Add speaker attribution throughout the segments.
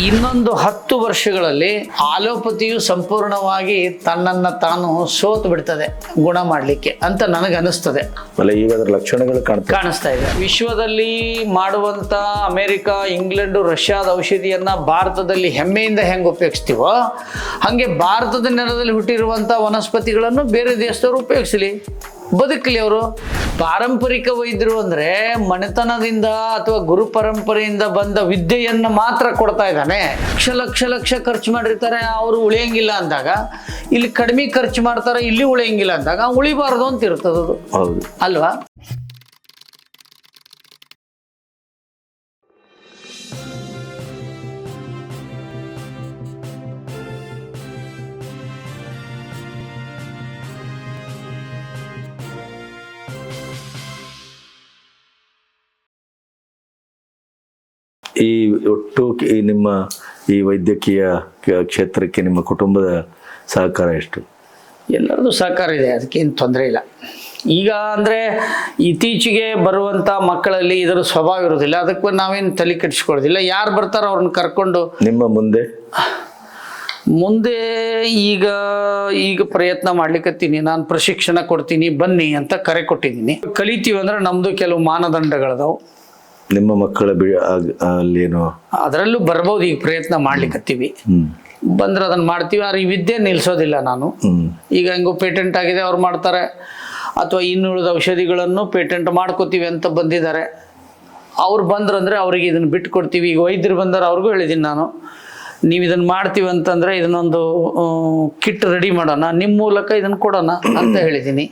Speaker 1: ಇನ್ನೊಂದು 10 ವರ್ಷಗಳಲ್ಲಿ ಆಲೋಪತಿಯು ಸಂಪೂರ್ಣವಾಗಿ ತನ್ನನ್ನ ತಾನು ಸೋತು ಬಿಡ್ತದೆ ಗುಣ ಮಾಡಲಿಕ್ಕೆ ಅಂತ ನನಗೆ ಅನಿಸ್ತದೆ.
Speaker 2: ಈಗ ಅದರ ಲಕ್ಷಣಗಳು
Speaker 1: ಕಾಣಿಸ್ತಾ ಇದೆ. ವಿಶ್ವದಲ್ಲಿ ಮಾಡುವಂತ ಅಮೆರಿಕ, ಇಂಗ್ಲೆಂಡ್, ರಷ್ಯಾದ ಔಷಧಿಯನ್ನ ಭಾರತದಲ್ಲಿ ಹೆಮ್ಮೆಯಿಂದ ಹೆಂಗೆ ಉಪಯೋಗಿಸ್ತೀವೋ ಹಾಗೆ ಭಾರತದ ನೆಲದಲ್ಲಿ ಹುಟ್ಟಿರುವಂತ ವನಸ್ಪತಿಗಳನ್ನು ಬೇರೆ ದೇಶದವರು ಉಪಯೋಗಿಸಲಿ, ಬದುಕಲಿ. ಅವರು ಪಾರಂಪರಿಕ ವೈದ್ಯರು ಅಂದ್ರೆ ಮನೆತನದಿಂದ ಅಥವಾ ಗುರು ಪರಂಪರೆಯಿಂದ ಬಂದ ವಿದ್ಯೆಯನ್ನ ಮಾತ್ರ ಕೊಡ್ತಾ ಇದ್ದಾನೆ. ಲಕ್ಷ ಲಕ್ಷ ಖರ್ಚು ಮಾಡಿರ್ತಾರೆ, ಅವರು ಉಳಿಯಂಗಿಲ್ಲ ಅಂದಾಗ ಇಲ್ಲಿ ಕಡಿಮೆ ಖರ್ಚು ಮಾಡ್ತಾರೆ, ಇಲ್ಲಿ ಉಳಿಯಂಗಿಲ್ಲ ಅಂದಾಗ ಉಳಿಬಾರ್ದು ಅಂತ ಇರ್ತದದು, ಅಲ್ವಾ?
Speaker 2: ಈ ಒಟ್ಟು ನಿಮ್ಮ ಈ ವೈದ್ಯಕೀಯ ಕ್ಷೇತ್ರಕ್ಕೆ ನಿಮ್ಮ ಕುಟುಂಬದ ಸಹಕಾರ ಎಷ್ಟು?
Speaker 1: ಎಲ್ಲರದ್ದು ಸಹಕಾರ ಇದೆ, ಅದಕ್ಕೇನು ತೊಂದರೆ ಇಲ್ಲ. ಈಗ ಅಂದರೆ ಇತ್ತೀಚೆಗೆ ಬರುವಂಥ ಮಕ್ಕಳಲ್ಲಿ ಇದರ ಸ್ವಭಾವ ಇರೋದಿಲ್ಲ, ಅದಕ್ಕೆ ನಾವೇನು ತಲೆ ಕೆಡಿಸ್ಕೊಳ್ಳೋದಿಲ್ಲ. ಯಾರು ಬರ್ತಾರೋ ಅವ್ರನ್ನ ಕರ್ಕೊಂಡು
Speaker 2: ನಿಮ್ಮ
Speaker 1: ಮುಂದೆ ಈಗ ಪ್ರಯತ್ನ ಮಾಡ್ಲಿಕ್ಕತ್ತೀನಿ. ನಾನು ಪ್ರಶಿಕ್ಷಣ ಕೊಡ್ತೀನಿ, ಬನ್ನಿ ಅಂತ ಕರೆ ಕೊಟ್ಟಿದ್ದೀನಿ. ಕಲಿತೀವಿ ಅಂದ್ರೆ ನಮ್ಮದು ಕೆಲವು ಮಾನದಂಡಗಳದಾವು.
Speaker 2: ನಿಮ್ಮ ಮಕ್ಕಳ ಅಲ್ಲೇನೋ
Speaker 1: ಅದರಲ್ಲೂ ಬರ್ಬೋದು. ಈಗ ಪ್ರಯತ್ನ ಮಾಡ್ಲಿಕ್ಕತ್ತೀವಿ, ಬಂದ್ರೆ ಅದನ್ನ ಮಾಡ್ತೀವಿ. ಆದ್ರೆ ಈ ವಿದ್ಯೆ ನಿಲ್ಸೋದಿಲ್ಲ ನಾನು. ಈಗ ಹೆಂಗೋ ಪೇಟೆಂಟ್ ಆಗಿದೆ, ಅವ್ರು ಮಾಡ್ತಾರೆ, ಅಥವಾ ಇನ್ನುಳಿದ ಔಷಧಿಗಳನ್ನು ಪೇಟೆಂಟ್ ಮಾಡ್ಕೋತೀವಿ ಅಂತ ಬಂದಿದ್ದಾರೆ. ಅವ್ರು ಬಂದ್ರಂದ್ರೆ ಅವ್ರಿಗೆ ಇದನ್ನು ಬಿಟ್ಟು ಕೊಡ್ತೀವಿ. ಈಗ ವೈದ್ಯರು ಬಂದರೆ ಅವ್ರಿಗೂ ಹೇಳಿದ್ದೀನಿ ನಾನು, ನೀವು ಇದನ್ನು ಮಾಡ್ತೀವಿ ಅಂತಂದರೆ ಇದನ್ನೊಂದು ಕಿಟ್ ರೆಡಿ ಮಾಡೋಣ, ನಿಮ್ಮ ಮೂಲಕ ಇದನ್ನು ಕೊಡೋಣ ಅಂತ ಹೇಳಿದ್ದೀನಿ.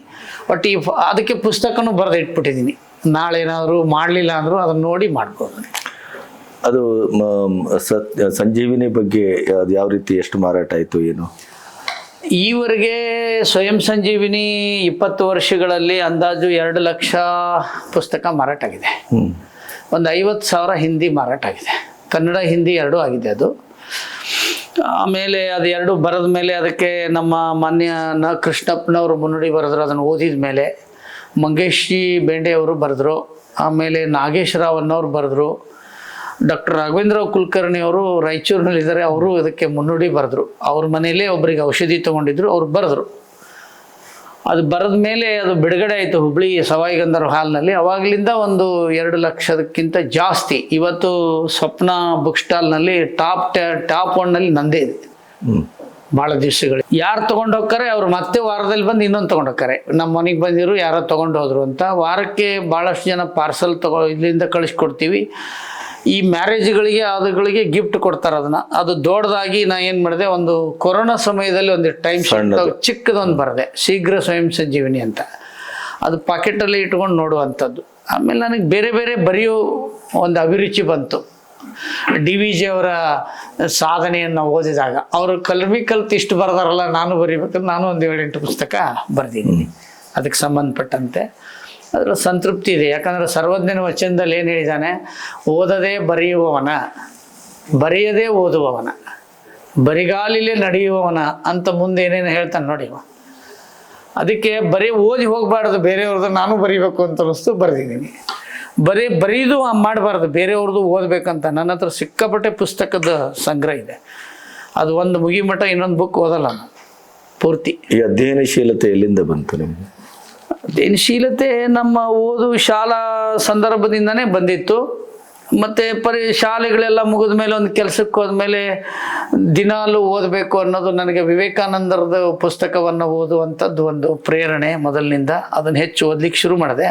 Speaker 1: ಬಟ್ ಅದಕ್ಕೆ ಪುಸ್ತಕನೂ ಬರೆದು ಇಟ್ಬಿಟ್ಟಿದ್ದೀನಿ. ನಾಳೆ ಏನಾದರೂ ಮಾಡಲಿಲ್ಲ ಅಂದರೂ ಅದನ್ನು ನೋಡಿ ಮಾಡ್ಬೋದು.
Speaker 2: ಅದು ಸಂಜೀವಿನಿ ಬಗ್ಗೆ ಅದು ಯಾವ ರೀತಿ ಎಷ್ಟು ಮಾರಾಟ ಆಯಿತು ಏನು?
Speaker 1: ಈವರೆಗೆ ಸ್ವಯಂ ಸಂಜೀವಿನಿ 20 ವರ್ಷಗಳಲ್ಲಿ ಅಂದಾಜು 2 ಲಕ್ಷ ಪುಸ್ತಕ ಮಾರಾಟ ಆಗಿದೆ. ಒಂದು 50,000 ಹಿಂದಿ ಮಾರಾಟ ಆಗಿದೆ. ಕನ್ನಡ ಹಿಂದಿ ಎರಡೂ ಆಗಿದೆ ಅದು. ಆಮೇಲೆ ಅದು ಎರಡು ಬರೆದ ಮೇಲೆ ಅದಕ್ಕೆ ನಮ್ಮ ಮಾನ್ಯ ಕೃಷ್ಣಪ್ಪನವರು ಮುನ್ನುಡಿ ಬರೆದ್ರು. ಅದನ್ನು ಓದಿದ ಮೇಲೆ ಮಂಗೇಶ್ ಜಿ ಬೇಂಡೆ ಅವರು ಬರೆದ್ರು. ಆಮೇಲೆ ನಾಗೇಶ್ ರಾವ್ ಅನ್ನೋರು ಬರೆದ್ರು. ಡಾಕ್ಟರ್ ರಾಘವೇಂದ್ರ ಕುಲಕರ್ಣಿ ಅವರು ರಾಯಚೂರಿನಲ್ಲಿದ್ದಾರೆ, ಅವರು ಇದಕ್ಕೆ ಮುನ್ನುಡಿ ಬರೆದ್ರು. ಅವ್ರ ಮನೆಯಲ್ಲೇ ಒಬ್ಬರಿಗೆ ಔಷಧಿ ತೊಗೊಂಡಿದ್ರು, ಅವ್ರು ಬರೆದ್ರು. ಅದು ಬರೆದ ಮೇಲೆ ಅದು ಬಿಡುಗಡೆ ಆಯಿತು ಹುಬ್ಳಿ ಸವಾಯಿ ಗಂಧರ್ವ ಹಾಲ್ನಲ್ಲಿ. ಅವಾಗಲಿಂದ ಒಂದು 2 ಲಕ್ಷದಕ್ಕಿಂತ ಜಾಸ್ತಿ. ಇವತ್ತು ಸ್ವಪ್ನ ಬುಕ್ ಸ್ಟಾಲ್ನಲ್ಲಿ ಟಾಪ್ 1ನಲ್ಲಿ ನಂದೇ ಇದೆ ಭಾಳ ದಿವಸಗಳು. ಯಾರು ತೊಗೊಂಡು ಹೋಗ್ತಾರೆ ಅವ್ರು ಮತ್ತೆ ವಾರದಲ್ಲಿ ಬಂದು ಇನ್ನೊಂದು ತೊಗೊಂಡು ಹೋಗ್ತಾರೆ. ನಮ್ಮ ಮನೆಗೆ ಬಂದಿರು ಯಾರೋ ತೊಗೊಂಡು ಹೋದ್ರು ಅಂತ. ವಾರಕ್ಕೆ ಭಾಳಷ್ಟು ಜನ ಪಾರ್ಸಲ್ ಇಲ್ಲಿಂದ ಕಳಿಸ್ಕೊಡ್ತೀವಿ. ಈ ಮ್ಯಾರೇಜ್ಗಳಿಗೆ ಅದುಗಳಿಗೆ ಗಿಫ್ಟ್ ಕೊಡ್ತಾರೆ ಅದನ್ನ. ಅದು ದೊಡ್ಡದಾಗಿ ನಾ ಏನು ಮಾಡಿದೆ, ಒಂದು ಕೊರೋನಾ ಸಮಯದಲ್ಲಿ ಒಂದು ಟೈಮ್ ಚಿಕ್ಕದೊಂದು ಬರೆದೆ, ಶೀಘ್ರ ಸ್ವಯಂ ಸಂಜೀವಿನಿ ಅಂತ. ಅದು ಪಾಕೆಟಲ್ಲಿ ಇಟ್ಕೊಂಡು ನೋಡುವಂಥದ್ದು. ಆಮೇಲೆ ನನಗೆ ಬೇರೆ ಬೇರೆ ಬರೆಯೋ ಒಂದು ಅಭಿರುಚಿ ಬಂತು. DVJ ಅವರ ಸಾಧನೆಯನ್ನು ಓದಿದಾಗ ಅವರು ಕಲ್ತು ಇಷ್ಟು ಬರೆದಾರಲ್ಲ, ನಾನು ಬರೀಬೇಕಂದ್ರೆ ನಾನು ಒಂದು 7-8 ಪುಸ್ತಕ ಬರೆದಿದ್ದೀನಿ ಅದಕ್ಕೆ ಸಂಬಂಧಪಟ್ಟಂತೆ. ಅದರ ಸಂತೃಪ್ತಿ ಇದೆ. ಯಾಕಂದರೆ ಸರ್ವಜ್ಞನ ವಚನದಲ್ಲಿ ಏನು ಹೇಳಿದ್ದಾನೆ, ಓದದೇ ಬರೆಯುವವನ, ಬರೆಯದೇ ಓದುವವನ, ಬರಿಗಾಲಿಲೇ ನಡೆಯುವವನ ಅಂತ ಮುಂದೆ ಏನೇನು ಹೇಳ್ತಾನೆ ನೋಡಿ. ಅದಕ್ಕೆ ಬರೀ ಓದಿ ಹೋಗಬಾರ್ದು, ಬೇರೆಯವ್ರದ್ದು ನಾನು ಬರೀಬೇಕು ಅಂತ ಅನ್ನಿಸ್ತು, ಬರೆದಿದ್ದೀನಿ. ಬರೀದು ಮಾಡಬಾರ್ದು, ಬೇರೆಯವ್ರದ್ದು ಓದಬೇಕಂತ. ನನ್ನ ಹತ್ರ ಸಿಕ್ಕಾಪಟ್ಟೆ ಪುಸ್ತಕದ ಸಂಗ್ರಹ ಇದೆ. ಅದು ಒಂದು ಮುಗಿಮಠ ಇನ್ನೊಂದು ಬುಕ್ ಓದಲ್ಲ ನಾನು ಪೂರ್ತಿ.
Speaker 2: ಈ ಅಧ್ಯಯನಶೀಲತೆ ಎಲ್ಲಿಂದ ಬಂತು ನಿಮಗೆ?
Speaker 1: ಅಧ್ಯಯನಶೀಲತೆ ನಮ್ಮ ಶಾಲಾ ಸಂದರ್ಭದಿಂದನೇ ಬಂದಿತ್ತು. ಮತ್ತು ಶಾಲೆಗಳೆಲ್ಲ ಮುಗಿದ ಮೇಲೆ ಒಂದು ಕೆಲಸಕ್ಕೆ ಹೋದ್ಮೇಲೆ ದಿನಾಲೂ ಓದಬೇಕು ಅನ್ನೋದು ನನಗೆ ವಿವೇಕಾನಂದರದ ಪುಸ್ತಕವನ್ನು ಓದುವಂಥದ್ದು ಒಂದು ಪ್ರೇರಣೆ ಮೊದಲಿನಿಂದ. ಅದನ್ನು ಹೆಚ್ಚು ಓದಲಿಕ್ಕೆ ಶುರು ಮಾಡಿದೆ.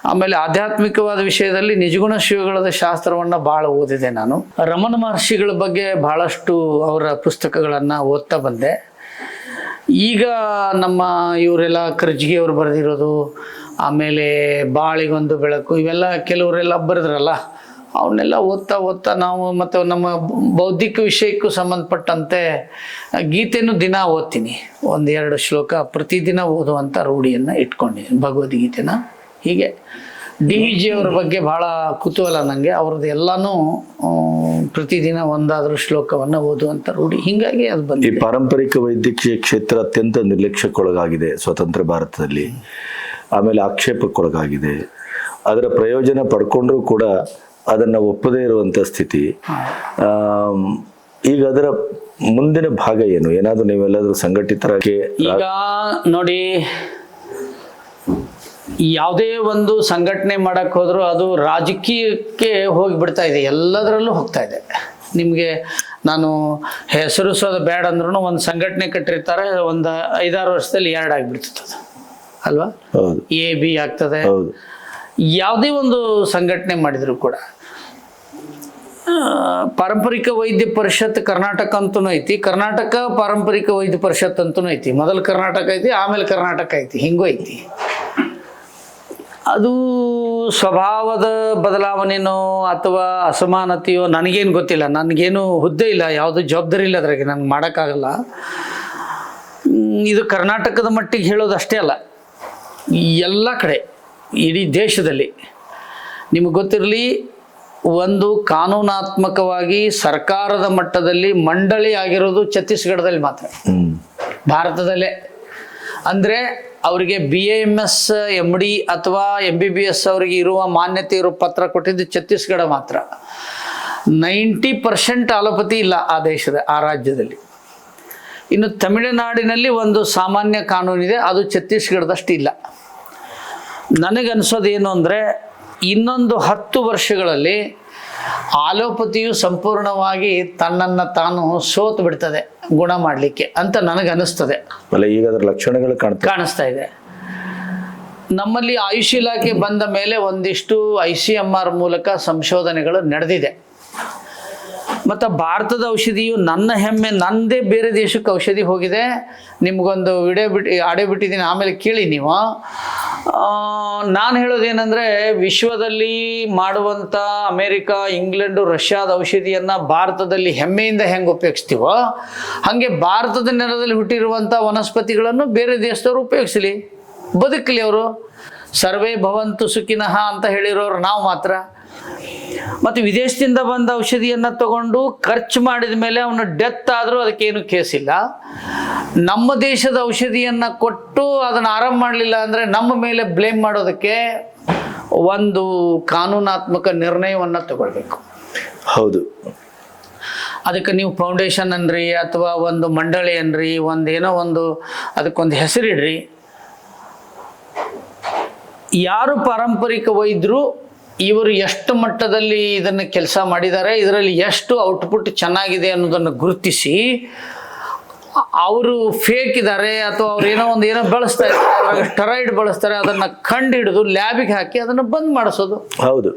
Speaker 1: ಆಮೇಲೆ ಆಧ್ಯಾತ್ಮಿಕವಾದ ವಿಷಯದಲ್ಲಿ ನಿಜಗುಣ ಶಿವಗಳದ ಶಾಸ್ತ್ರವನ್ನು ಭಾಳ ಓದಿದೆ ನಾನು. ರಮಣ ಮಹರ್ಷಿಗಳ ಬಗ್ಗೆ ಭಾಳಷ್ಟು ಅವರ ಪುಸ್ತಕಗಳನ್ನು ಓದ್ತಾ ಬಂದೆ. ಈಗ ನಮ್ಮ ಇವರೆಲ್ಲ ಕರ್ಜಿಗೆ ಅವರು ಬರೆದಿರೋದು, ಆಮೇಲೆ ಬಾಳಿಗೊಂದು ಬೆಳಕು, ಇವೆಲ್ಲ ಕೆಲವರೆಲ್ಲ ಬರೆದ್ರಲ್ಲ, ಅವನ್ನೆಲ್ಲ ಓದ್ತಾ ನಾವು ಮತ್ತು ನಮ್ಮ ಬೌದ್ಧಿಕ ವಿಷಯಕ್ಕೂ ಸಂಬಂಧಪಟ್ಟಂತೆ ಗೀತೆನೂ ದಿನ ಓದ್ತೀನಿ. 1-2 ಶ್ಲೋಕ ಪ್ರತಿದಿನ ಓದುವಂಥ ರೂಢಿಯನ್ನು ಇಟ್ಕೊಂಡಿದ್ದೀನಿ, ಭಗವದ್ಗೀತೆನ. ಹೀಗೆ DVJ ಅವರ ಬಗ್ಗೆ ಭಾಳ ಕುತೂಹಲ ನನಗೆ. ಅವ್ರದ್ದು ಎಲ್ಲನೂ ಪ್ರತಿದಿನ ಒಂದಾದರೂ ಶ್ಲೋಕವನ್ನು ಓದುವಂಥ ರೂಢಿ. ಹೀಗಾಗಿ ಅದು ಬಂದು
Speaker 2: ಈ ಪಾರಂಪರಿಕ ವೈದ್ಯಕೀಯ ಕ್ಷೇತ್ರ ಅತ್ಯಂತ ನಿರ್ಲಕ್ಷ್ಯಕ್ಕೊಳಗಾಗಿದೆ ಸ್ವತಂತ್ರ ಭಾರತದಲ್ಲಿ. ಆಮೇಲೆ ಆಕ್ಷೇಪಕ್ಕೊಳಗಾಗಿದೆ. ಅದರ ಪ್ರಯೋಜನ ಪಡ್ಕೊಂಡ್ರೂ ಕೂಡ ಅದನ್ನು ಒಪ್ಪದೇ ಇರುವಂಥ ಸ್ಥಿತಿ. ಈಗ ಅದರ ಮುಂದಿನ ಭಾಗ ಏನು? ಏನಾದರೂ ನೀವೆಲ್ಲಾದರೂ ಸಂಘಟಿತರಾಗಿ
Speaker 1: ಈಗ ನೋಡಿ, ಯಾವುದೇ ಒಂದು ಸಂಘಟನೆ ಮಾಡಕ್ಕೆ ಹೋದರೂ ಅದು ರಾಜಕೀಯಕ್ಕೆ ಹೋಗಿಬಿಡ್ತಾ ಇದೆ, ಎಲ್ಲದರಲ್ಲೂ ಹೋಗ್ತಾ ಇದೆ. ನಿಮಗೆ ನಾನು ಹೆಸರಿಸೋದು ಬೇಡ ಅಂದ್ರೂ ಒಂದು ಸಂಘಟನೆ ಕಟ್ಟಿರ್ತಾರೆ, ಒಂದು 5-6 ವರ್ಷದಲ್ಲಿ 2 ಆಗಿಬಿಡ್ತದೆ ಅದು ಅಲ್ವಾ? A-B ಆಗ್ತದೆ. ಯಾವುದೇ ಒಂದು ಸಂಘಟನೆ ಮಾಡಿದ್ರು ಕೂಡ ಪಾರಂಪರಿಕ ವೈದ್ಯ ಪರಿಷತ್ ಕರ್ನಾಟಕ ಅಂತೂ ಐತಿ, ಕರ್ನಾಟಕ ಪಾರಂಪರಿಕ ವೈದ್ಯ ಪರಿಷತ್ ಅಂತೂ ಐತಿ. ಮೊದಲು ಕರ್ನಾಟಕ ಐತಿ, ಆಮೇಲೆ ಕರ್ನಾಟಕ ಐತಿ, ಹಿಂಗೂ ಐತಿ. ಅದು ಸ್ವಭಾವದ ಬದಲಾವಣೆನೋ ಅಥವಾ ಅಸಮಾನತೆಯೋ ನನಗೇನು ಗೊತ್ತಿಲ್ಲ, ನನಗೇನು ಹುದ್ದೆ ಇಲ್ಲ, ಯಾವುದು ಜವಾಬ್ದಾರಿ ಇಲ್ಲ ಅದ್ರಾಗೆ, ನನಗೆ ಮಾಡೋಕ್ಕಾಗಲ್ಲ. ಇದು ಕರ್ನಾಟಕದ ಮಟ್ಟಿಗೆ ಹೇಳೋದು ಅಷ್ಟೇ ಅಲ್ಲ, ಎಲ್ಲ ಕಡೆ ಇಡೀ ದೇಶದಲ್ಲಿ ನಿಮಗೆ ಗೊತ್ತಿರಲಿ, ಒಂದು ಕಾನೂನಾತ್ಮಕವಾಗಿ ಸರ್ಕಾರದ ಮಟ್ಟದಲ್ಲಿ ಮಂಡಳಿ ಆಗಿರೋದು ಛತ್ತೀಸ್ಗಢದಲ್ಲಿ ಮಾತ್ರ, ಭಾರತದಲ್ಲೇ. ಅಂದರೆ ಅವರಿಗೆ BAMS MD ಅಥವಾ MBBS ಅವರಿಗೆ ಇರುವ ಮಾನ್ಯತೆ ಇರೋ ಪತ್ರ ಕೊಟ್ಟಿದ್ದು ಛತ್ತೀಸ್ಗಢ ಮಾತ್ರ. 90% ಅಲೋಪತಿ ಇಲ್ಲ ಆ ರಾಜ್ಯದಲ್ಲಿ. ಇನ್ನು ತಮಿಳುನಾಡಿನಲ್ಲಿ ಒಂದು ಸಾಮಾನ್ಯ ಕಾನೂನಿದೆ, ಅದು ಛತ್ತೀಸ್ಗಢದಷ್ಟು ಇಲ್ಲ. ನನಗನ್ಸೋದೇನು ಅಂದರೆ ಇನ್ನೊಂದು 10 ವರ್ಷಗಳಲ್ಲಿ ಆಲೋಪತಿಯು ಸಂಪೂರ್ಣವಾಗಿ ತನ್ನನ್ನು ತಾನು ಸೋತು ಬಿಡ್ತದೆ ಗುಣ ಮಾಡಲಿಕ್ಕೆ ಅಂತ ನನಗನ್ನಿಸ್ತದೆ.
Speaker 2: ಈಗ ಅದರ ಲಕ್ಷಣಗಳು
Speaker 1: ಕಾಣಿಸ್ತಾ ಇದೆ. ನಮ್ಮಲ್ಲಿ ಆಯುಷ್ ಇಲಾಖೆ ಬಂದ ಮೇಲೆ ಒಂದಿಷ್ಟು ICMR ಮೂಲಕ ಸಂಶೋಧನೆಗಳು ನಡೆದಿದೆ. ಮತ್ತು ಭಾರತದ ಔಷಧಿಯು ನನ್ನ ಹೆಮ್ಮೆ, ನಂದೇ ಬೇರೆ ದೇಶಕ್ಕೆ ಔಷಧಿ ಹೋಗಿದೆ. ನಿಮಗೊಂದು ಆಡಿಯೋ ಬಿಟ್ಟಿದ್ದೀನಿ, ಆಮೇಲೆ ಕೇಳಿ ನೀವು. ನಾನು ಹೇಳೋದೇನೆಂದರೆ, ವಿಶ್ವದಲ್ಲಿ ಮಾಡುವಂಥ ಅಮೇರಿಕಾ, ಇಂಗ್ಲೆಂಡು, ರಷ್ಯಾದ ಔಷಧಿಯನ್ನು ಭಾರತದಲ್ಲಿ ಹೆಮ್ಮೆಯಿಂದ ಹೆಂಗೆ ಉಪಯೋಗಿಸ್ತೀವೋ ಹಾಗೆ ಭಾರತದ ನೆಲದಲ್ಲಿ ಹುಟ್ಟಿರುವಂಥ ವನಸ್ಪತಿಗಳನ್ನು ಬೇರೆ ದೇಶದವರು ಉಪಯೋಗಿಸಲಿ, ಬದುಕಲಿ. ಅವರು ಸರ್ವೇ ಭವಂತು ಸುಖಿನಃ ಅಂತ ಹೇಳಿರೋರು ನಾವು ಮಾತ್ರ. ಮತ್ತು ವಿದೇಶದಿಂದ ಬಂದ ಔಷಧಿಯನ್ನು ತಗೊಂಡು ಖರ್ಚು ಮಾಡಿದ ಮೇಲೆ ಅವನು ಡೆತ್ ಆದರೂ ಅದಕ್ಕೇನು ಕೇಸಿಲ್ಲ. ನಮ್ಮ ದೇಶದ ಔಷಧಿಯನ್ನು ಕೊಟ್ಟು ಅದನ್ನು ಆರಾಮ ಮಾಡಲಿಲ್ಲ ಅಂದರೆ ನಮ್ಮ ಮೇಲೆ ಬ್ಲೇಮ್ ಮಾಡೋದಕ್ಕೆ ಒಂದು ಕಾನೂನಾತ್ಮಕ ನಿರ್ಣಯವನ್ನು ತಗೊಳ್ಬೇಕು.
Speaker 2: ಹೌದು.
Speaker 1: ಅದಕ್ಕೆ ನೀವು ಫೌಂಡೇಶನ್ ಅನ್ರಿ ಅಥವಾ ಒಂದು ಮಂಡಳಿ ಅನ್ರಿ, ಒಂದೇನೋ ಒಂದು ಅದಕ್ಕೊಂದು ಹೆಸರಿಡ್ರಿ. ಯಾರು ಪಾರಂಪರಿಕ ವೈದ್ಯರು ಇವರು ಎಷ್ಟು ಮಟ್ಟದಲ್ಲಿ ಇದನ್ನು ಕೆಲಸ ಮಾಡಿದ್ದಾರೆ, ಇದರಲ್ಲಿ ಎಷ್ಟು ಔಟ್ಪುಟ್ ಚೆನ್ನಾಗಿದೆ ಅನ್ನೋದನ್ನು ಗುರುತಿಸಿ, ಅವರು ಫೇಕ್ ಇದ್ದಾರೆ ಅಥವಾ ಅವ್ರು ಏನೋ ಬಳಸ್ತಾ ಇದ್ದಾರೆ, ಸ್ಟೆರಾಯ್ಡ್ ಬಳಸ್ತಾರೆ, ಅದನ್ನು ಕಂಡು ಹಿಡಿದು ಲ್ಯಾಬಿಗೆ ಹಾಕಿ ಅದನ್ನು ಬಂದ್ ಮಾಡಿಸೋದು.
Speaker 2: ಹೌದು.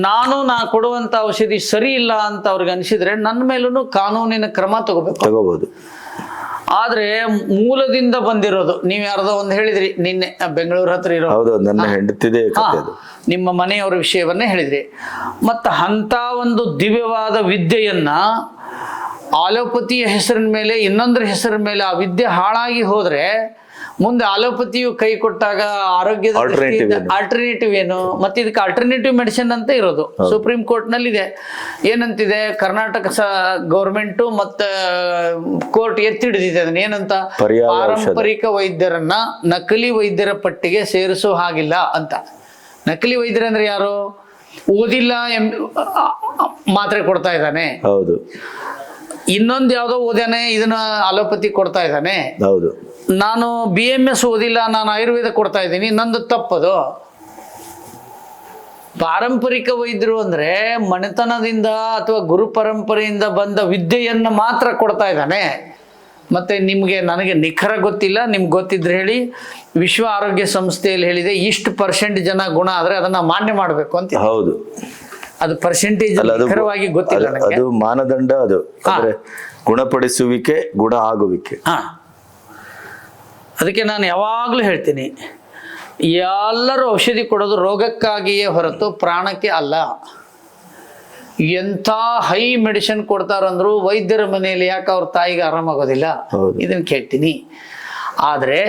Speaker 2: ನಾ
Speaker 1: ಕೊಡುವಂಥ ಔಷಧಿ ಸರಿ ಇಲ್ಲ ಅಂತ ಅವ್ರಿಗೆ ಅನಿಸಿದ್ರೆ ನನ್ನ ಮೇಲೂ ಕಾನೂನಿನ ಕ್ರಮ ತಗೋಬಹುದು. ಆದ್ರೆ ಮೂಲದಿಂದ ಬಂದಿರೋದು, ನೀವು ಯಾರ್ದೋ ಒಂದು ಹೇಳಿದ್ರಿ ನಿನ್ನೆ, ಬೆಂಗಳೂರು ಹತ್ರ ಇರೋ
Speaker 2: ನನ್ನ ಹೆಂಡತಿದೆ
Speaker 1: ನಿಮ್ಮ ಮನೆಯವರ ವಿಷಯವನ್ನೇ ಹೇಳಿದ್ರಿ. ಮತ್ತು ಅಂಥ ಒಂದು ದಿವ್ಯವಾದ ವಿದ್ಯೆಯನ್ನ ಆಲೋಪತಿಯ ಹೆಸರಿನ ಮೇಲೆ ಇನ್ನೊಂದರ ಹೆಸರಿನ ಮೇಲೆ ಆ ವಿದ್ಯೆ ಹಾಳಾಗಿ ಹೋದ್ರೆ ಮುಂದೆ ಆಲೋಪತಿಯು ಕೈ ಕೊಟ್ಟಾಗ ಆರೋಗ್ಯದ ಆಲ್ಟರ್ನೇಟಿವ್ ಏನು? ಮತ್ತೆ ಇದಕ್ಕೆ ಆಲ್ಟರ್ನೇಟಿವ್ ಮೆಡಿಸಿನ್ ಅಂತ ಇರೋದು ಸುಪ್ರೀಂ ಕೋರ್ಟ್ ನಲ್ಲಿ ಇದೆ. ಏನಂತಿದೆ? ಕರ್ನಾಟಕ ಗೌರ್ಮೆಂಟು ಮತ್ತೆ ಕೋರ್ಟ್ ಎತ್ತಿಡಿದಿದೆ ಅದನ್ನ, ಏನಂತ? ಪಾರಂಪರಿಕ ವೈದ್ಯರನ್ನ ನಕಲಿ ವೈದ್ಯರ ಪಟ್ಟಿಗೆ ಸೇರಿಸೋ ಹಾಗಿಲ್ಲ ಅಂತ. ನಕಲಿ ವೈದ್ಯರಂದ್ರೆ ಯಾರು? ಓದಿಲ್ಲ ಮಾತ್ರೆ ಕೊಡ್ತಾ ಇದ್ದಾನೆ,
Speaker 2: ಹೌದು.
Speaker 1: ಇನ್ನೊಂದು ಯಾವುದೋ ಓದ್ಯಾನೆ ಇದನ್ನ ಅಲೋಪತಿ ಕೊಡ್ತಾ ಇದ್ದಾನೆ.
Speaker 2: ಹೌದು.
Speaker 1: ನಾನು BMS ಓದಿಲ್ಲ, ನಾನು ಆಯುರ್ವೇದ ಕೊಡ್ತಾ ಇದ್ದೀನಿ, ನಂದು ತಪ್ಪದು. ಪಾರಂಪರಿಕ ವೈದ್ಯರು ಅಂದ್ರೆ ಮನೆತನದಿಂದ ಅಥವಾ ಗುರು ಪರಂಪರೆಯಿಂದ ಬಂದ ವಿದ್ಯೆಯನ್ನು ಮಾತ್ರ ಕೊಡ್ತಾ ಇದ್ದಾನೆ. ಮತ್ತೆ ನನಗೆ ನಿಖರ ಗೊತ್ತಿಲ್ಲ, ನಿಮ್ಗೆ ಗೊತ್ತಿದ್ರೆ ಹೇಳಿ. ವಿಶ್ವ ಆರೋಗ್ಯ ಸಂಸ್ಥೆಯಲ್ಲಿ ಹೇಳಿದೆ, ಇಷ್ಟು % ಜನ ಗುಣ ಆದ್ರೆ ಅದನ್ನ ಮಾನ್ಯ ಮಾಡಬೇಕು ಅಂತ.
Speaker 2: ಹೌದು.
Speaker 1: ಅದು ಪರ್ಸೆಂಟೇಜ್ ನಿಖರವಾಗಿ ಗೊತ್ತಿಲ್ಲ ನನಗೆ.
Speaker 2: ಅದು ಮಾನದಂಡ, ಅದು ಅಂದ್ರೆ ಗುಣಪಡಿಸುವಿಕೆ, ಗುಣ ಆಗುವಿಕೆ.
Speaker 1: ಅದಕ್ಕೆ ನಾನು ಯಾವಾಗಲೂ ಹೇಳ್ತೀನಿ, ಎಲ್ಲರೂ ಔಷಧಿ ಕೊಡೋದು ರೋಗಕ್ಕಾಗಿಯೇ ಹೊರತು ಪ್ರಾಣಕ್ಕೆ ಅಲ್ಲ. ಎಂಥ ಹೈ ಮೆಡಿಸಿನ್ ಕೊಡ್ತಾರಂದ್ರು ವೈದ್ಯರ ಮನೆಯಲ್ಲಿ ಯಾಕೆ ಅವ್ರ ತಾಯಿಗೆ ಆರಾಮಾಗೋದಿಲ್ಲ? ಇದನ್ನ ಕೇಳ್ತೀನಿ. ಆದರೆ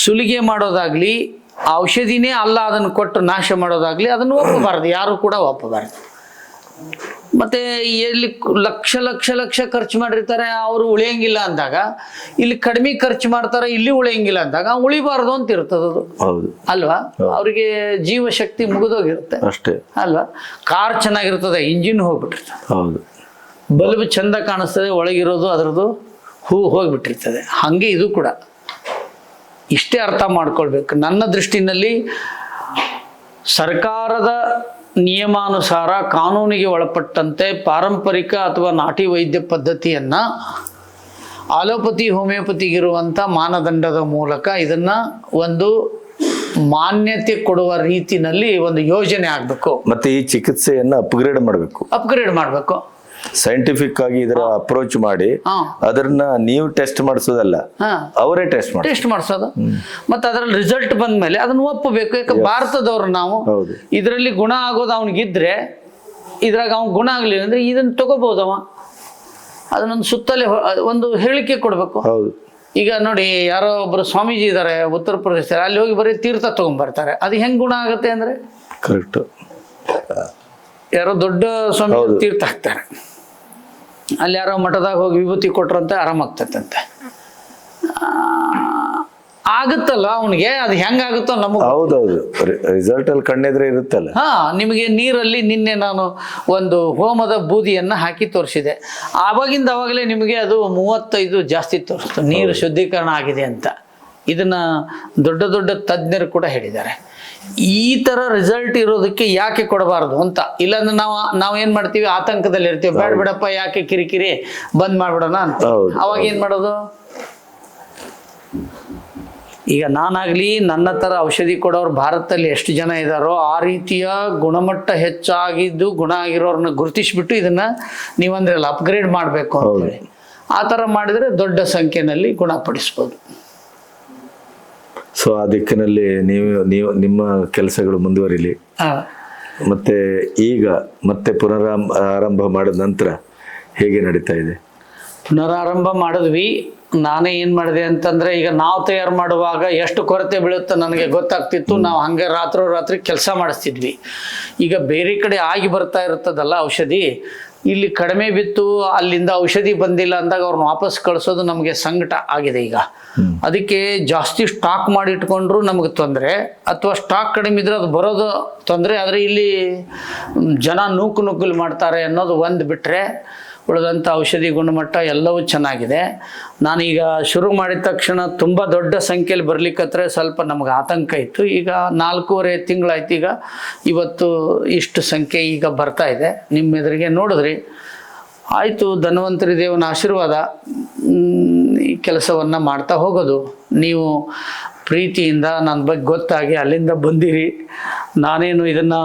Speaker 1: ಸುಲಿಗೆ ಮಾಡೋದಾಗ್ಲಿ, ಔಷಧಿನೇ ಅಲ್ಲ ಅದನ್ನು ಕೊಟ್ಟು ನಾಶ ಮಾಡೋದಾಗ್ಲಿ ಅದನ್ನು ಒಪ್ಪಬಾರ್ದು, ಯಾರು ಕೂಡ ಒಪ್ಪಬಾರ್ದು. ಮತ್ತೆ ಎಲ್ಲಿ ಲಕ್ಷ ಲಕ್ಷ ಲಕ್ಷ ಖರ್ಚು ಮಾಡಿರ್ತಾರೆ, ಅವರು ಉಳಿಯಂಗಿಲ್ಲ ಅಂದಾಗ ಇಲ್ಲಿ ಕಡಿಮೆ ಖರ್ಚು ಮಾಡ್ತಾರೆ, ಇಲ್ಲಿ ಉಳಿಯಂಗಿಲ್ಲ ಅಂದಾಗ ಉಳಿಬಾರ್ದು ಅಂತ ಇರ್ತದದು.
Speaker 2: ಹೌದು
Speaker 1: ಅಲ್ವಾ? ಅವರಿಗೆ ಜೀವಶಕ್ತಿ ಮುಗಿದೋಗಿರುತ್ತೆ
Speaker 2: ಅಷ್ಟೇ
Speaker 1: ಅಲ್ವಾ? ಕಾರ್ ಚೆನ್ನಾಗಿರ್ತದೆ, ಇಂಜಿನ್ ಹೋಗ್ಬಿಟ್ಟಿರ್ತದೆ.
Speaker 2: ಹೌದು.
Speaker 1: ಬಲ್ಬ್ ಚಂದ ಕಾಣಿಸ್ತದೆ, ಒಳಗಿರೋದು ಅದರದ್ದು ಹೂ ಹೋಗ್ಬಿಟ್ಟಿರ್ತದೆ. ಹಾಗೆ ಇದು ಕೂಡ ಇಷ್ಟೇ ಅರ್ಥ ಮಾಡ್ಕೊಳ್ಬೇಕು. ನನ್ನ ದೃಷ್ಟಿನಲ್ಲಿ ಸರ್ಕಾರದ ನಿಯಮಾನುಸಾರ ಕಾನೂನಿಗೆ ಒಳಪಟ್ಟಂತೆ ಪಾರಂಪರಿಕ ಅಥವಾ ನಾಟಿ ವೈದ್ಯ ಪದ್ಧತಿಯನ್ನು ಆಲೋಪತಿ ಹೋಮಿಯೋಪತಿಗಿರುವಂಥ ಮಾನದಂಡದ ಮೂಲಕ ಇದನ್ನು ಒಂದು ಮಾನ್ಯತೆ ಕೊಡುವ ರೀತಿನಲ್ಲಿ ಒಂದು ಯೋಜನೆ ಆಗಬೇಕು.
Speaker 2: ಮತ್ತೆ ಈ ಚಿಕಿತ್ಸೆಯನ್ನು ಅಪ್ಗ್ರೇಡ್
Speaker 1: ಮಾಡಬೇಕು.
Speaker 2: ಸೈಂಟಿಫಿಕ್ ಆಗಿ ಇದರ ಅಪ್ರೋಚ್ ಮಾಡಿ ಅದನ್ನ ನೀವು ಟೆಸ್ಟ್ ಮಾಡಿಸೋದಲ್ಲ, ಅವರೇ ಟೆಸ್ಟ್
Speaker 1: ಮಾಡಿಸೋದು. ಮತ್ತೆ ಅದರಲ್ಲಿ ರಿಸಲ್ಟ್ ಬಂದ ಮೇಲೆ ಅದನ್ನ ಒಪ್ಪಬೇಕು. ಯಾಕೆ ಭಾರತದವ್ರು ನಾವು ಇದರಲ್ಲಿ ಗುಣ ಆಗೋದು ಅವನಿಗಿದ್ರೆ, ಇದ್ರಾಗ ಅವ್ನು ಗುಣ ಆಗ್ಲಿಲ್ಲ ಅಂದ್ರೆ ಇದನ್ನ ತಗೋಬಹುದವ, ಅದನ್ನೊಂದು ಸುತ್ತಲೇ ಒಂದು ಹೇಳಿಕೆ ಕೊಡ್ಬೇಕು. ಈಗ ನೋಡಿ, ಯಾರೋ ಒಬ್ರು ಸ್ವಾಮೀಜಿ ಇದ್ದಾರೆ ಉತ್ತರ ಪ್ರದೇಶ, ಅಲ್ಲಿ ಹೋಗಿ ಬರೀ ತೀರ್ಥ ತಗೊಂಡ್ಬರ್ತಾರೆ. ಅದು ಹೆಂಗ್ ಗುಣ ಆಗುತ್ತೆ ಅಂದ್ರೆ,
Speaker 2: ಕರೆಕ್ಟ್,
Speaker 1: ಯಾರೋ ದೊಡ್ಡ ಸ್ವಾಮಿ ತೀರ್ಥ ಹಾಕ್ತಾರೆ, ಅಲ್ಲಿ ಯಾರೋ ಮಠದಾಗ ಹೋಗಿ ವಿಭೂತಿ ಕೊಟ್ರಂತೆ ಆರಾಮಾಗ್ತೈತಂತೆ. ಆಗುತ್ತಲ್ಲ ಅವನಿಗೆ, ಅದು ಹೆಂಗಾಗುತ್ತೋ ನಮಗೆ.
Speaker 2: ಹೌದೌದು, ರಿಸಲ್ಟ್ ಅಲ್ಲಿ ಕಣ್ಣೆದ್ರೆ ಇರುತ್ತಲ್ಲ.
Speaker 1: ನಿಮಗೆ ನೀರಲ್ಲಿ ನಿನ್ನೆ ನಾನು ಒಂದು ಹೋಮದ ಬೂದಿಯನ್ನ ಹಾಕಿ ತೋರಿಸಿದೆ. ಆವಾಗಿಂದ ಅವಾಗಲೇ ನಿಮಗೆ ಅದು 35 ಜಾಸ್ತಿ ತೋರಿಸ್ತು, ನೀರು ಶುದ್ಧೀಕರಣ ಆಗಿದೆ ಅಂತ. ಇದನ್ನ ದೊಡ್ಡ ದೊಡ್ಡ ತಜ್ಞರು ಕೂಡ ಹೇಳಿದ್ದಾರೆ. ಈ ತರ ರಿಸಲ್ಟ್ ಇರೋದಕ್ಕೆ ಯಾಕೆ ಕೊಡಬಾರದು ಅಂತ. ಇಲ್ಲಾಂದ್ರೆ ನಾವು ಏನ್ ಮಾಡ್ತೀವಿ, ಆತಂಕದಲ್ಲಿ ಇರ್ತೀವಿ, ಬೇಡ ಬಿಡಪ್ಪ ಯಾಕೆ ಕಿರಿಕಿರಿ, ಬಂದ್ ಮಾಡ್ಬಿಡೋಣ ಅಂತ. ಅವಾಗ ಏನ್ ಮಾಡೋದು? ಈಗ ನಾನಾಗ್ಲಿ, ನನ್ನ ತರ ಔಷಧಿ ಕೊಡೋರು ಭಾರತದಲ್ಲಿ ಎಷ್ಟು ಜನ ಇದ್ದಾರೋ ಆ ರೀತಿಯ ಗುಣಮಟ್ಟ ಹೆಚ್ಚಾಗಿದ್ದು ಗುಣ ಆಗಿರೋರನ್ನ ಗುರುತಿಸ್ಬಿಟ್ಟು ಇದನ್ನ ನೀವಂದ್ರಲ್ಲ ಅಪ್ಗ್ರೇಡ್ ಮಾಡಬೇಕು ಅಂತೇಳಿ, ಆ ಥರ ಮಾಡಿದರೆ ದೊಡ್ಡ ಸಂಖ್ಯೆಯಲ್ಲಿ ಗುಣಪಡಿಸ್ಬೋದು.
Speaker 2: ಸೊ ಆ ದಿಕ್ಕಿನಲ್ಲಿ ನೀವು ನಿಮ್ಮ ಕೆಲಸಗಳು ಮುಂದುವರಿಲಿ. ಮತ್ತೆ ಈಗ ಮತ್ತೆ ಆರಂಭ ಮಾಡಿದ ನಂತರ ಹೇಗೆ ನಡೀತಾ ಇದೆ?
Speaker 1: ಪುನರಾರಂಭ ಮಾಡಿದ್ವಿ. ನಾನೇ ಏನು ಮಾಡಿದೆ ಅಂತಂದರೆ, ಈಗ ನಾವು ತಯಾರು ಮಾಡುವಾಗ ಎಷ್ಟು ಕೊರತೆ ಬೀಳುತ್ತೆ ನನಗೆ ಗೊತ್ತಾಗ್ತಿತ್ತು. ನಾವು ಹಾಗೆ ರಾತ್ರಿ ಕೆಲಸ ಮಾಡಿಸ್ತಿದ್ವಿ. ಈಗ ಬೇರೆ ಕಡೆ ಆಗಿ ಬರ್ತಾ ಇರ್ತದಲ್ಲ ಔಷಧಿ, ಇಲ್ಲಿ ಕಡಿಮೆ ಬಿತ್ತು, ಅಲ್ಲಿಂದ ಔಷಧಿ ಬಂದಿಲ್ಲ ಅಂದಾಗ ಅವ್ರನ್ನ ವಾಪಸ್ ಕಳಿಸೋದು ನಮಗೆ ಸಂಕಟ ಆಗಿದೆ. ಈಗ ಅದಕ್ಕೆ ಜಾಸ್ತಿ ಸ್ಟಾಕ್ ಮಾಡಿ ಇಟ್ಕೊಂಡ್ರು ನಮಗೆ ತೊಂದರೆ, ಅಥವಾ ಸ್ಟಾಕ್ ಕಡಿಮೆ ಇದ್ರೆ ಅದು ಬರೋದು ತೊಂದರೆ. ಆದರೆ ಇಲ್ಲಿ ಜನ ನೂಕುಲು ಮಾಡ್ತಾರೆ ಅನ್ನೋದು ಒಂದು ಬಿಟ್ಟರೆ ಉಳಿದಂಥ ಔಷಧಿ ಗುಣಮಟ್ಟ ಎಲ್ಲವೂ ಚೆನ್ನಾಗಿದೆ. ನಾನೀಗ ಶುರು ಮಾಡಿದ ತಕ್ಷಣ ತುಂಬ ದೊಡ್ಡ ಸಂಖ್ಯೆಯಲ್ಲಿ ಬರ್ಲಿಕ್ಕತ್ರ ಸ್ವಲ್ಪ ನಮಗೆ ಆತಂಕ ಇತ್ತು. ಈಗ 4.5 ತಿಂಗಳಾಯ್ತು. ಈಗ ಇವತ್ತು ಇಷ್ಟು ಸಂಖ್ಯೆ ಈಗ ಬರ್ತಾ ಇದೆ. ನಿಮ್ಮ ಎದುರಿಗೆ ನೋಡಿದ್ರಿ, ಆಯಿತು. ಧನ್ವಂತರಿ ದೇವನ ಆಶೀರ್ವಾದ, ಈ ಕೆಲಸವನ್ನು ಮಾಡ್ತಾ ಹೋಗೋದು. ನೀವು ಪ್ರೀತಿಯಿಂದ ನನ್ನ ಬಗ್ಗೆ ಗೊತ್ತಾಗಿ ಅಲ್ಲಿಂದ ಬಂದಿರಿ. ನಾನೇನು ಇದನ್ನು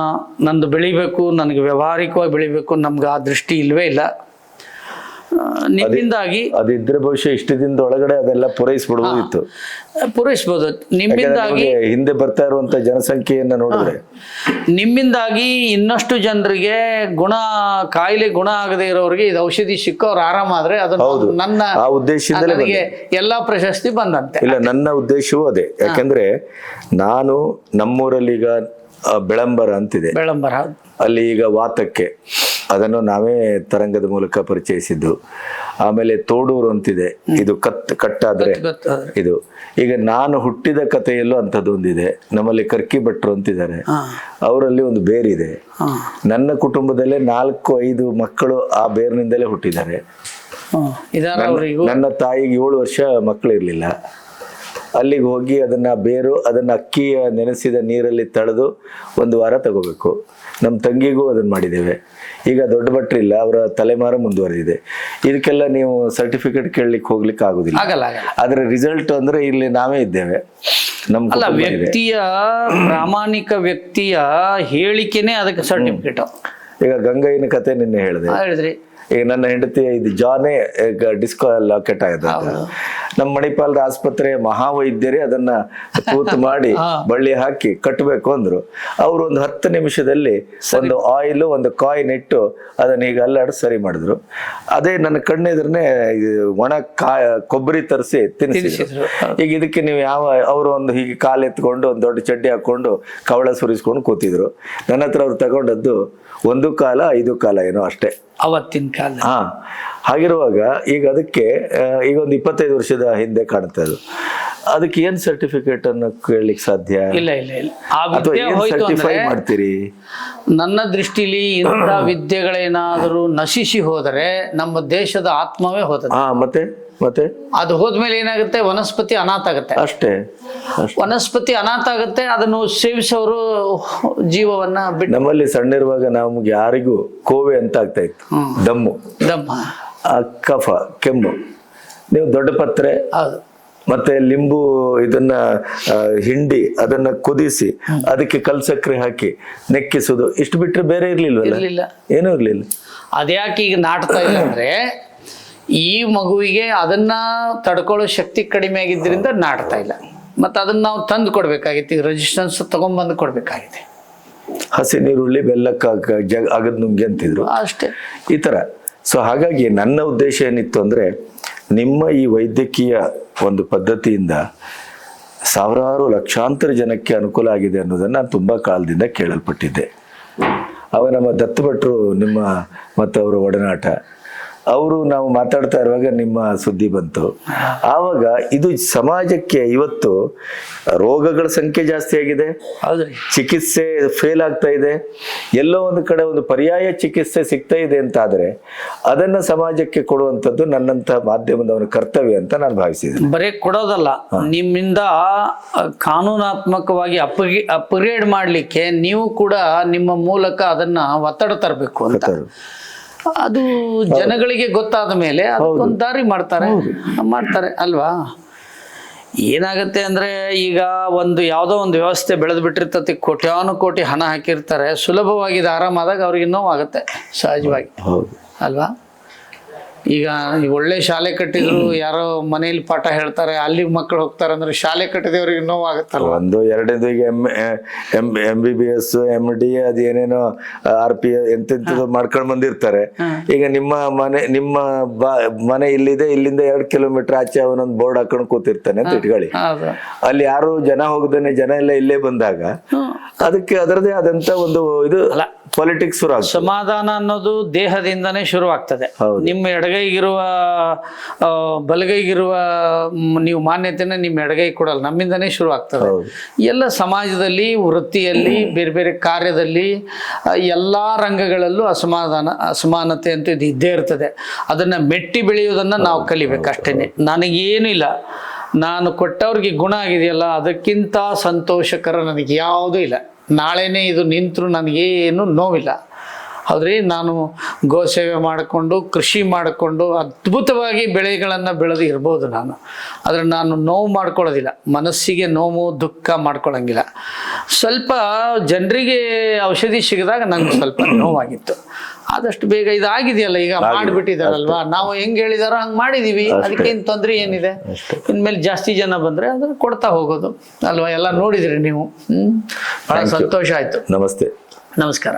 Speaker 1: ನಂದು ಬೆಳಿಬೇಕು, ನನಗೆ ವ್ಯಾವಹಾರಿಕವಾಗಿ ಬೆಳಿಬೇಕು, ನಮ್ಗೆ ಆ ದೃಷ್ಟಿ ಇಲ್ಲವೇ ಇಲ್ಲ. ನಿಮ್ಮಿಂದಾಗಿ
Speaker 2: ಅದಿದ್ರೆ ಬಹುಶಃ ಇಷ್ಟು ದಿನದ ಒಳಗಡೆ ಅದೆಲ್ಲ ಪೂರೈಸಬಹುದು.
Speaker 1: ನಿಮ್ಮಿಂದಾಗಿ
Speaker 2: ಹಿಂದೆ ಬರ್ತಾ ಇರುವಂತ ಜನಸಂಖ್ಯೆಯನ್ನ ನೋಡಿದ್ರೆ,
Speaker 1: ನಿಮ್ಮಿಂದಾಗಿ ಇನ್ನಷ್ಟು ಜನರಿಗೆ ಕಾಯಿಲೆ ಗುಣ ಆಗದೆ ಇರೋರಿಗೆ ಇದು ಔಷಧಿ ಸಿಕ್ಕವ್ರು ಆರಾಮಾದ್ರೆ ಅದು ನನ್ನ
Speaker 2: ಆ ಉದ್ದೇಶದಿಂದಲೇ
Speaker 1: ಎಲ್ಲಾ ಪ್ರಶಸ್ತಿ ಬಂದಂತೆ.
Speaker 2: ಇಲ್ಲ, ನನ್ನ ಉದ್ದೇಶವೂ ಅದೇ. ಯಾಕಂದ್ರೆ ನಾನು ನಮ್ಮೂರಲ್ಲಿ ಈಗ ಬೆಳಂಬರ ಅಂತಿದೆ, ಅಲ್ಲಿ ಈಗ ವಾತಕ್ಕೆ ಅದನ್ನು ನಾವೇ ತರಂಗದ ಮೂಲಕ ಪರಿಚಯಿಸಿದ್ದು. ಆಮೇಲೆ ತೋಡೂರು ಅಂತಿದೆ, ಇದು ಕಟ್ಟಾದ್ರೆ ಇದು. ಈಗ ನಾನು ಹುಟ್ಟಿದ ಕಥೆಯಲ್ಲೂ ಅಂಥದ್ದು ಒಂದಿದೆ. ನಮ್ಮಲ್ಲಿ ಕರ್ಕಿ ಭಟ್ರು ಅಂತಿದ್ದಾರೆ, ಅವರಲ್ಲಿ ಒಂದು ಬೇರಿದೆ. ನನ್ನ ಕುಟುಂಬದಲ್ಲೇ 4-5 ಮಕ್ಕಳು ಆ ಬೇರಿನಿಂದಲೇ ಹುಟ್ಟಿದ್ದಾರೆ. ನನ್ನ ತಾಯಿಗೆ 7 ವರ್ಷ ಮಕ್ಕಳು ಇರಲಿಲ್ಲ. ಅಲ್ಲಿಗೆ ಹೋಗಿ ಅದನ್ನ ಅಕ್ಕಿಯ ನೆನೆಸಿದ ನೀರಲ್ಲಿ ತಳೆದು 1 ವಾರ ತಗೋಬೇಕು. ನಮ್ಮ ತಂಗಿಗೂ ಅದನ್ನ ಮಾಡಿದ್ದೇವೆ. ಈಗ ದೊಡ್ಡ ಭಟ್ರಿಲ್ಲ, ಅವರ ತಲೆಮಾರು ಮುಂದುವರೆದಿದೆ. ಇದಕ್ಕೆಲ್ಲ ನೀವು ಸರ್ಟಿಫಿಕೇಟ್ ಕೇಳಲಿಕ್ಕೆ ಹೋಗ್ಲಿಕ್ಕೆ ಆಗುದಿಲ್ಲ. ಅದರ ರಿಸಲ್ಟ್ ಅಂದ್ರೆ ಇಲ್ಲಿ ನಾವೇ ಇದ್ದೇವೆ.
Speaker 1: ಅಲ್ಲ, ವ್ಯಕ್ತಿಯ ಪ್ರಾಮಾಣಿಕ ವ್ಯಕ್ತಿಯ ಹೇಳಿಕೆನೆ ಅದಕ್ಕೆ ಸರ್ಟಿಫಿಕೇಟ್.
Speaker 2: ಈಗ ಗಂಗಯ್ಯನ ಕತೆ ನಿನ್ನೆ ಹೇಳಿದ್ರಿ. ಈಗ ನನ್ನ ಹೆಂಡತಿ ಇದು ಜಾನೇ ಡಿಸ್ಕೋ ಲಾಕೆಟ್ ಆಗಿದೆ ಅಂತ. ನಮ್ಮ ಮಣಿಪಾಲದ ಆಸ್ಪತ್ರೆಯ ಮಹಾವೈದ್ಯರೇ ಅದನ್ನ ತೂತು ಮಾಡಿ ಬಳ್ಳಿ ಹಾಕಿ ಕಟ್ಟಬೇಕು ಅಂದ್ರು. ಅವರು ಒಂದು 10 ನಿಮಿಷದಲ್ಲಿ ಒಂದು ಆಯಿಲ್ ಒಂದು ಕಾಯಿನ್ ಇಟ್ಟು ಅದನ್ನ ಈಗ ಅಲ್ಲಾಡಿ ಸರಿ ಮಾಡಿದ್ರು. ಅದೇ ನನ್ನ ಕಣ್ಣೆದ್ರನೆ ಒಣ ಕೊಬ್ಬರಿ ತರಿಸಿ ತಿನ್ನಿಸಿದ್ರು. ಈಗ ಇದಕ್ಕೆ ನೀವು ಯಾವ ಅವರು ಒಂದು ಹೀಗೆ ಕಾಲು ಎತ್ಕೊಂಡು ಒಂದು ದೊಡ್ಡ ಚಡ್ಡಿ ಹಾಕೊಂಡು ಕವಳ ಸುರಿಸ್ಕೊಂಡು ಕೂತಿದ್ರು. ನನ್ನ ಹತ್ರ ಅವ್ರು ತಗೊಂಡದ್ದು 1 ಕಾಲ 5 ಕಾಲ ಏನೋ ಅಷ್ಟೇ
Speaker 1: ಅವತ್ತಿನ ಕಾಲ.
Speaker 2: ಹಾಗಿರುವಾಗ ಈಗ ಅದಕ್ಕೆ ಈಗ ಒಂದು 25 ವರ್ಷದ ಹಿಂದೆ ಕಾಣುತ್ತೆ. ಅದಕ್ಕೆ ಏನ್ ಸರ್ಟಿಫಿಕೇಟ್ ಅನ್ನು ಕೇಳಲಿಕ್ಕೆ ಸಾಧ್ಯ
Speaker 1: ಇಲ್ಲ. ಆ ವಿದ್ಯೆ ಹೋಯ್ತು ಅಂದ್ರೆ
Speaker 2: ಮಾಡ್ತೀರಿ?
Speaker 1: ನನ್ನ ದೃಷ್ಟಿಲಿ ಇಂಥ ವಿದ್ಯೆಗಳೇನಾದರೂ ನಶಿಸಿ ಹೋದರೆ ನಮ್ಮ ದೇಶದ ಆತ್ಮವೇ ಹೋತದೆ.
Speaker 2: ಮತ್ತೆ ಮತ್ತೆ
Speaker 1: ಅದು ಹೋದ್ಮೇಲೆ ಏನಾಗುತ್ತೆ, ವನಸ್ಪತಿ ಅನಾಥ ಆಗುತ್ತೆ.
Speaker 2: ಅಷ್ಟೇ,
Speaker 1: ವನಸ್ಪತಿ ಅನಾಥ ಆಗುತ್ತೆ. ಅದನ್ನು ಸೇವಿಸೋರು ಜೀವವನ್ನ ಬಿಟ್ಟು.
Speaker 2: ನಮ್ಮಲ್ಲಿ ಸಣ್ಣಿರುವಾಗ ನಮ್ಗೆ ಯಾರಿಗೂ ಕೋವೆ ಅಂತ ಆಗ್ತಾ ಇತ್ತು, ದಮ್ಮು, ಕಫ, ಕೆಮ್ಮು. ನೀವು ದೊಡ್ಡ ಪತ್ರೆ ಮತ್ತೆ ಲಿಂಬು ಇದನ್ನ ಹಿಂಡಿ ಅದನ್ನ ಕುದಿಸಿ ಅದಕ್ಕೆ ಕಲ್ಸಕ್ರೆ ಹಾಕಿ ನೆಕ್ಕಿಸುದು, ಇಷ್ಟು ಬಿಟ್ರೆ ಬೇರೆ ಇರ್ಲಿಲ್ವಲ್ಲ? ಏನೂ ಇರ್ಲಿಲ್ಲ.
Speaker 1: ಅದ್ಯಾಕೆ ಈಗ ನಾಟ್ತಾ ಇಲ್ಲ ಅಂದ್ರೆ ಈ ಮಗುವಿಗೆ ಅದನ್ನ ತಡ್ಕೊಳ್ಳೋ ಶಕ್ತಿ ಕಡಿಮೆ ಆಗಿದ್ದರಿಂದ ನಾಟ್ತಾ ಇಲ್ಲ. ಮತ್ತೆ ಅದನ್ನ ನಾವು ತಂದು ಕೊಡ್ಬೇಕಾಗಿತ್ತು. ಈಗ ರೆಸಿಸ್ಟೆನ್ಸ್ ತಗೊಂಡ್ಬಂದು ಕೊಡ್ಬೇಕಾಗಿದೆ.
Speaker 2: ಹಸಿ ನೀರುಳ್ಳಿ ಬೆಲ್ಲಕ್ಕ ಅಗದ್ ನುಂಗಿ ಅಂತಿದ್ರು
Speaker 1: ಅಷ್ಟೇ,
Speaker 2: ಈ ತರ. ಸೊ ಹಾಗಾಗಿ ನನ್ನ ಉದ್ದೇಶ ಏನಿತ್ತು ಅಂದ್ರೆ, ನಿಮ್ಮ ಈ ವೈದ್ಯಕೀಯ ಒಂದು ಪದ್ಧತಿಯಿಂದ ಸಾವಿರಾರು ಲಕ್ಷಾಂತರ ಜನಕ್ಕೆ ಅನುಕೂಲ ಆಗಿದೆ ಅನ್ನೋದನ್ನ ನಾನು ತುಂಬಾ ಕಾಲದಿಂದ ಕೇಳಲ್ಪಟ್ಟಿದ್ದೆ. ಅವ ನಮ್ಮ ದತ್ತಭಟ್ರು ನಿಮ್ಮ ಮತ್ತು ಅವರ ಒಡನಾಟ, ಅವರು ನಾವು ಮಾತಾಡ್ತಾ ಇರುವಾಗ ನಿಮ್ಮ ಸುದ್ದಿ ಬಂತು. ಆವಾಗ ಇದು ಸಮಾಜಕ್ಕೆ ಇವತ್ತು ರೋಗಗಳ ಸಂಖ್ಯೆ ಜಾಸ್ತಿ ಆಗಿದೆ, ಚಿಕಿತ್ಸೆ ಫೇಲ್ ಆಗ್ತಾ ಇದೆ, ಎಲ್ಲೋ ಒಂದು ಕಡೆ ಒಂದು ಪರ್ಯಾಯ ಚಿಕಿತ್ಸೆ ಸಿಗ್ತಾ ಇದೆ ಅಂತ ಆದ್ರೆ ಅದನ್ನ ಸಮಾಜಕ್ಕೆ ಕೊಡುವಂಥದ್ದು ನನ್ನಂತ ಮಾಧ್ಯಮದವನ ಕರ್ತವ್ಯ ಅಂತ ನಾನು ಭಾವಿಸಿದ್ದೇನೆ.
Speaker 1: ಬರೀ ಕೊಡೋದಲ್ಲ, ನಿಮ್ಮಿಂದ ಕಾನೂನಾತ್ಮಕವಾಗಿ ಅಪ್ಗ್ರೇಡ್ ಮಾಡ್ಲಿಕ್ಕೆ ನೀವು ಕೂಡ ನಿಮ್ಮ ಮೂಲಕ ಅದನ್ನ ಒತ್ತಡ ತರಬೇಕು ಅಂತ. ಅದು ಜನಗಳಿಗೆ ಗೊತ್ತಾದ ಮೇಲೆ ಅದಕ್ಕೊಂದು ದಾರಿ ಮಾಡ್ತಾರೆ ಅಲ್ವಾ? ಏನಾಗುತ್ತೆ ಅಂದ್ರೆ, ಈಗ ಯಾವುದೋ ಒಂದು ವ್ಯವಸ್ಥೆ ಬೆಳೆದು ಬಿಟ್ಟಿರ್ತತಿ, ಕೋಟಿ ಹಣ ಹಾಕಿರ್ತಾರೆ, ಸುಲಭವಾಗಿ ಇದು ಆರಾಮಾದಾಗ ಅವ್ರಿಗೆ ನೋವಾಗುತ್ತೆ ಸಹಜವಾಗಿ ಅಲ್ವಾ? ಈಗ ಒಳ್ಳೆ ಶಾಲೆ ಕಟ್ಟಿದ್ರು, ಯಾರೋ ಮನೇಲಿ ಪಾಠ ಹೇಳ್ತಾರೆ, ಅಲ್ಲಿ ಮಕ್ಕಳು ಹೋಗ್ತಾರೆ ಅಂದ್ರೆ ಶಾಲೆ ಕಟ್ಟಿದವ್ರಿಗೆ ನೋವಾಗುತ್ತಲ್ಲ.
Speaker 2: ಒಂದು ಎರಡನೇದು ಈಗ MBBS MD ಅದೇನೇನೋ RP ಎಂತೆಂಥದ್ದು ಮಾಡ್ಕೊಂಡು ಬಂದಿರ್ತಾರೆ. ಈಗ ನಿಮ್ಮ ಮನೆ ಇಲ್ಲಿದೆ, ಇಲ್ಲಿಂದ 2 ಕಿಲೋಮೀಟರ್ ಆಚೆ ಅವನೊಂದು ಬೋರ್ಡ್ ಹಾಕೊಂಡು ಕೂತಿರ್ತಾನೆ ಅಂತ ಇಟ್ಕೊಳ್ಳಿ. ಅಲ್ಲಿ ಯಾರು ಜನ ಹೋಗದೇನೆ ಜನ ಎಲ್ಲ ಇಲ್ಲೇ ಬಂದಾಗ ಅದಕ್ಕೆ ಅದರದೇ ಆದಂತ ಒಂದು ಇದು ಪಾಲಿಟಿಕ್ಸ್ ಶುರು ಆಗ್ತದೆ.
Speaker 1: ಸಮಾಧಾನ ಅನ್ನೋದು ದೇಹದಿಂದನೇ ಶುರುವಾಗ್ತದೆ. ನಿಮ್ಮ ಎಡಗೈಗಿರುವ ಬಲಗೈಗಿರುವ ನೀವು ಮಾನ್ಯತೆನ ನಿಮ್ಮ ಎಡಗೈ ಕೊಡಲ್ಲ, ನಮ್ಮಿಂದನೇ ಶುರು ಆಗ್ತದೆ. ಎಲ್ಲ ಸಮಾಜದಲ್ಲಿ, ವೃತ್ತಿಯಲ್ಲಿ, ಬೇರೆ ಬೇರೆ ಕಾರ್ಯದಲ್ಲಿ, ಎಲ್ಲಾ ರಂಗಗಳಲ್ಲೂ ಅಸಮಾನತೆ ಅಂತ ಇದು ಇದ್ದೇ ಇರ್ತದೆ. ಅದನ್ನ ಮೆಟ್ಟಿ ಬೆಳೆಯೋದನ್ನ ನಾವು ಕಲಿಬೇಕು ಅಷ್ಟೇನೆ. ನನಗೇನಿಲ್ಲ, ನಾನು ಕೊಟ್ಟವ್ರಿಗೆ ಗುಣ ಆಗಿದೆಯಲ್ಲ ಅದಕ್ಕಿಂತ ಸಂತೋಷಕರ ನನಗೆ ಯಾವುದೂ ಇಲ್ಲ. ನಾಳೆನೇ ಇದು ನಿಂತರೂ ನನಗೇನು ನೋವಿಲ್ಲ. ಹೌದ್ರಿ, ನಾನು ಗೋಸೇವೆ ಮಾಡಿಕೊಂಡು ಕೃಷಿ ಮಾಡಿಕೊಂಡು ಅದ್ಭುತವಾಗಿ ಬೆಳೆಗಳನ್ನು ಬೆಳೆದು ಇರ್ಬೋದು ನಾನು. ಆದರೆ ನಾನು ನೋವು ಮಾಡ್ಕೊಳ್ಳೋದಿಲ್ಲ, ಮನಸ್ಸಿಗೆ ನೋವು ದುಃಖ ಮಾಡ್ಕೊಳ್ಳೋಂಗಿಲ್ಲ. ಸ್ವಲ್ಪ ಜನರಿಗೆ ಔಷಧಿ ಸಿಗದಾಗ ನನಗೆ ಸ್ವಲ್ಪ ನೋವಾಗಿತ್ತು. ಆದಷ್ಟು ಬೇಗ ಇದಾಗಿದೆಯಲ್ಲ, ಈಗ ಮಾಡಿಬಿಟ್ಟಿದಾರಲ್ವಾ, ನಾವು ಹೆಂಗೆ ಹೇಳಿದಾರೋ ಹಂಗೆ ಮಾಡಿದೀವಿ, ಅದಕ್ಕೇನು ತೊಂದರೆ ಏನಿದೆ? ಇನ್ಮೇಲೆ ಜಾಸ್ತಿ ಜನ ಬಂದರೆ ಅದನ್ನು ಕೊಡ್ತಾ ಹೋಗೋದು ಅಲ್ವಾ? ಎಲ್ಲ ನೋಡಿದ್ರಿ ನೀವು. ಬಹಳ ಸಂತೋಷ ಆಯಿತು.
Speaker 2: ನಮಸ್ತೆ.
Speaker 1: ನಮಸ್ಕಾರ.